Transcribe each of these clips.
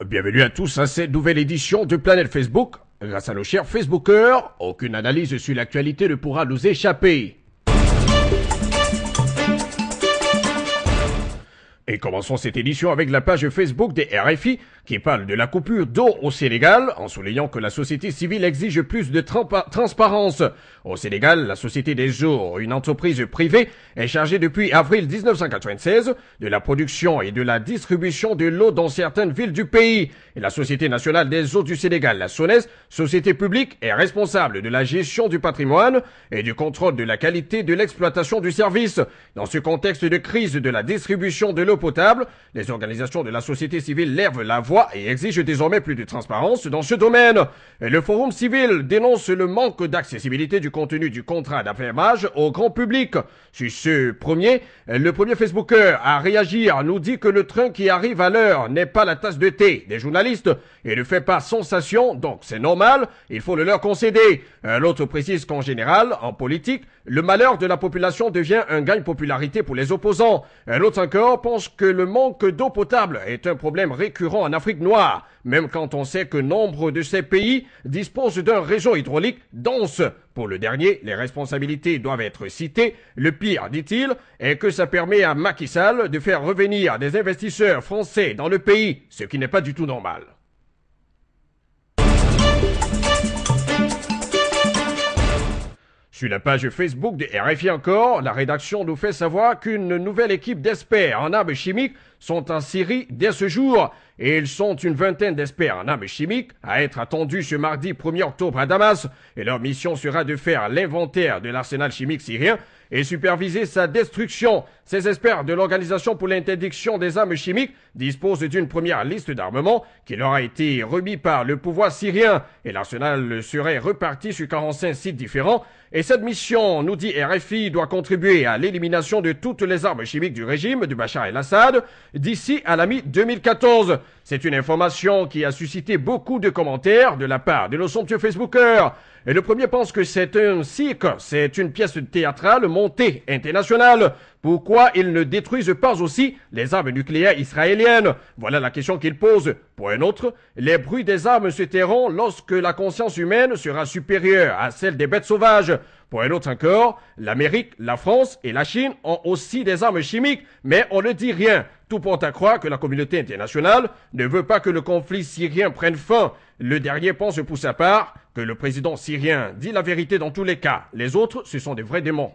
Bienvenue à tous à cette nouvelle édition de Planète Facebook. Grâce à nos chers Facebookers, aucune analyse sur l'actualité ne pourra nous échapper. Et commençons cette édition avec la page Facebook des RFI qui parle de la coupure d'eau au Sénégal en soulignant que la société civile exige plus de transparence. Au Sénégal, la Société des eaux, une entreprise privée, est chargée depuis avril 1996 de la production et de la distribution de l'eau dans certaines villes du pays. Et la Société nationale des eaux du Sénégal, la SONES, société publique, est responsable de la gestion du patrimoine et du contrôle de la qualité de l'exploitation du service. Dans ce contexte de crise de la distribution de l'eau potable, les organisations de la société civile lèvent la voix et exigent désormais plus de transparence dans ce domaine. Et le Forum civil dénonce le manque d'accessibilité du contenu du contrat d'affermage au grand public. Sur ce premier, le premier Facebooker à réagir nous dit que le train qui arrive à l'heure n'est pas la tasse de thé des journalistes et ne fait pas sensation, donc c'est normal, il faut le leur concéder. L'autre précise qu'en général, en politique, le malheur de la population devient un gain de popularité pour les opposants. L'autre encore pense que le manque d'eau potable est un problème récurrent en Afrique noire, même quand on sait que nombre de ces pays disposent d'un réseau hydraulique dense. Pour le dernier, les responsabilités doivent être citées. Le pire, dit-il, est que ça permet à Macky Sall de faire revenir des investisseurs français dans le pays, ce qui n'est pas du tout normal. Sur la page Facebook de RFI encore, la rédaction nous fait savoir qu'une nouvelle équipe d'experts en armes chimiques sont en Syrie dès ce jour. Et ils sont une vingtaine d'experts en armes chimiques à être attendus ce mardi 1er octobre à Damas. Et leur mission sera de faire l'inventaire de l'arsenal chimique syrien et superviser sa destruction. Ces experts de l'Organisation pour l'interdiction des armes chimiques disposent d'une première liste d'armements qui leur a été remis par le pouvoir syrien. Et l'arsenal serait reparti sur 45 sites différents. Et cette mission, nous dit RFI, doit contribuer à l'élimination de toutes les armes chimiques du régime de Bachar el-Assad d'ici à la mi-2014. C'est une information qui a suscité beaucoup de commentaires de la part de nos somptueux Facebookers. Et le premier pense que c'est un cirque, c'est une pièce théâtrale montée internationale. Pourquoi ils ne détruisent pas aussi les armes nucléaires israéliennes? Voilà la question qu'il pose. Pour un autre, les bruits des armes se tairont lorsque la conscience humaine sera supérieure à celle des bêtes sauvages. Pour un autre encore, l'Amérique, la France et la Chine ont aussi des armes chimiques, mais on ne dit rien. Tout porte à croire que la communauté internationale ne veut pas que le conflit syrien prenne fin. Le dernier pense pour sa part que le président syrien dit la vérité dans tous les cas. Les autres, ce sont des vrais démons.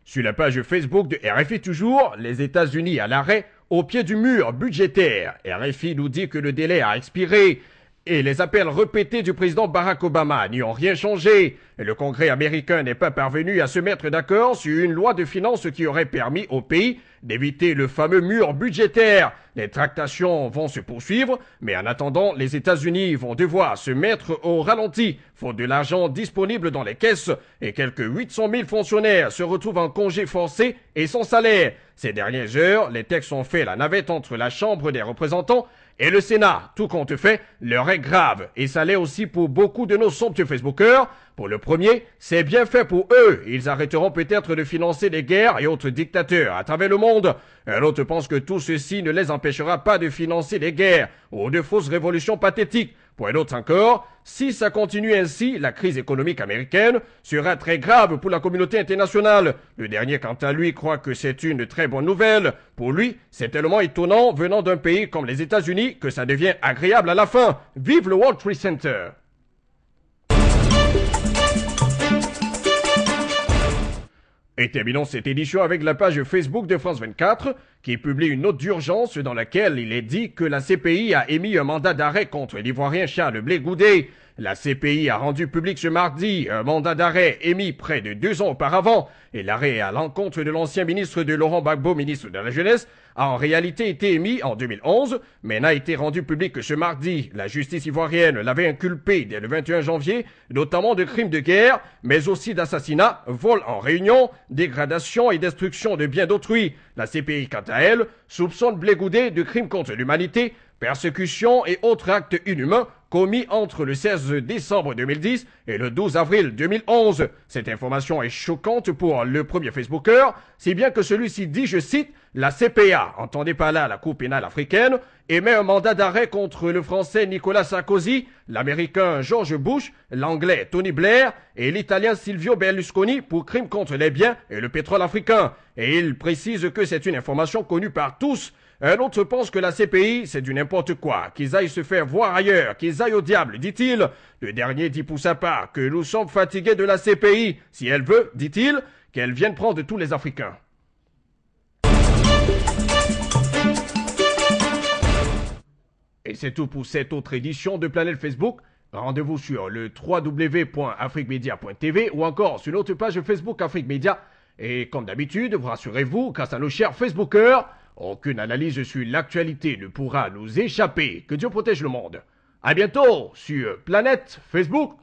Sur la page Facebook de RFI toujours, les États-Unis à l'arrêt au pied du mur budgétaire. RFI nous dit que le délai a expiré. Et les appels répétés du président Barack Obama n'y ont rien changé. Et le Congrès américain n'est pas parvenu à se mettre d'accord sur une loi de finances qui aurait permis au pays d'éviter le fameux mur budgétaire. Les tractations vont se poursuivre, mais en attendant, les États-Unis vont devoir se mettre au ralenti, faute de l'argent disponible dans les caisses, et quelques 800 000 fonctionnaires se retrouvent en congé forcé et sans salaire. Ces dernières heures, les textes ont fait la navette entre la Chambre des représentants et le Sénat. Tout compte fait, l'heure est grave. Et ça l'est aussi pour beaucoup de nos somptueux Facebookers. Pour le premier, c'est bien fait pour eux. Ils arrêteront peut-être de financer des guerres et autres dictateurs à travers le monde. L'autre pense que tout ceci ne les empêchera pas de financer des guerres ou de fausses révolutions pathétiques. Pour un autre encore, si ça continue ainsi, la crise économique américaine sera très grave pour la communauté internationale. Le dernier, quant à lui, croit que c'est une très bonne nouvelle. Pour lui, c'est tellement étonnant venant d'un pays comme les États-Unis que ça devient agréable à la fin. Vive le World Trade Center! Et terminons cette édition avec la page Facebook de France 24 qui publie une note d'urgence dans laquelle il est dit que la CPI a émis un mandat d'arrêt contre l'Ivoirien Charles Blé Goudé. La CPI a rendu public ce mardi un mandat d'arrêt émis près de 2 ans auparavant et l'arrêt à l'encontre de l'ancien ministre de Laurent Gbagbo, ministre de la Jeunesse, a en réalité été émis en 2011, mais n'a été rendu public que ce mardi. La justice ivoirienne l'avait inculpé dès le 21 janvier, notamment de crimes de guerre, mais aussi d'assassinat, vol en réunion, dégradation et destruction de biens d'autrui. La CPI, quant à elle, soupçonne Blé Goudé de crimes contre l'humanité, persécution et autres actes inhumains commis entre le 16 décembre 2010 et le 12 avril 2011. Cette information est choquante pour le premier Facebooker, si bien que celui-ci dit, je cite, la CPA, entendez par là la Cour pénale africaine, émet un mandat d'arrêt contre le français Nicolas Sarkozy, l'américain George Bush, l'anglais Tony Blair et l'italien Silvio Berlusconi pour crimes contre les biens et le pétrole africain. Et il précise que c'est une information connue par tous. Un autre pense que la CPI, c'est du n'importe quoi, qu'ils aillent se faire voir ailleurs, qu'ils aillent au diable, dit-il. Le dernier dit pour sa part que nous sommes fatigués de la CPI. Si elle veut, dit-il, qu'elle vienne prendre tous les Africains. Et c'est tout pour cette autre édition de Planète Facebook. Rendez-vous sur le www.afriquemedia.tv ou encore sur notre page Facebook Afrique Media. Et comme d'habitude, vous rassurez-vous, grâce à nos chers Facebookers, aucune analyse sur l'actualité ne pourra nous échapper. Que Dieu protège le monde. À bientôt sur Planète Facebook.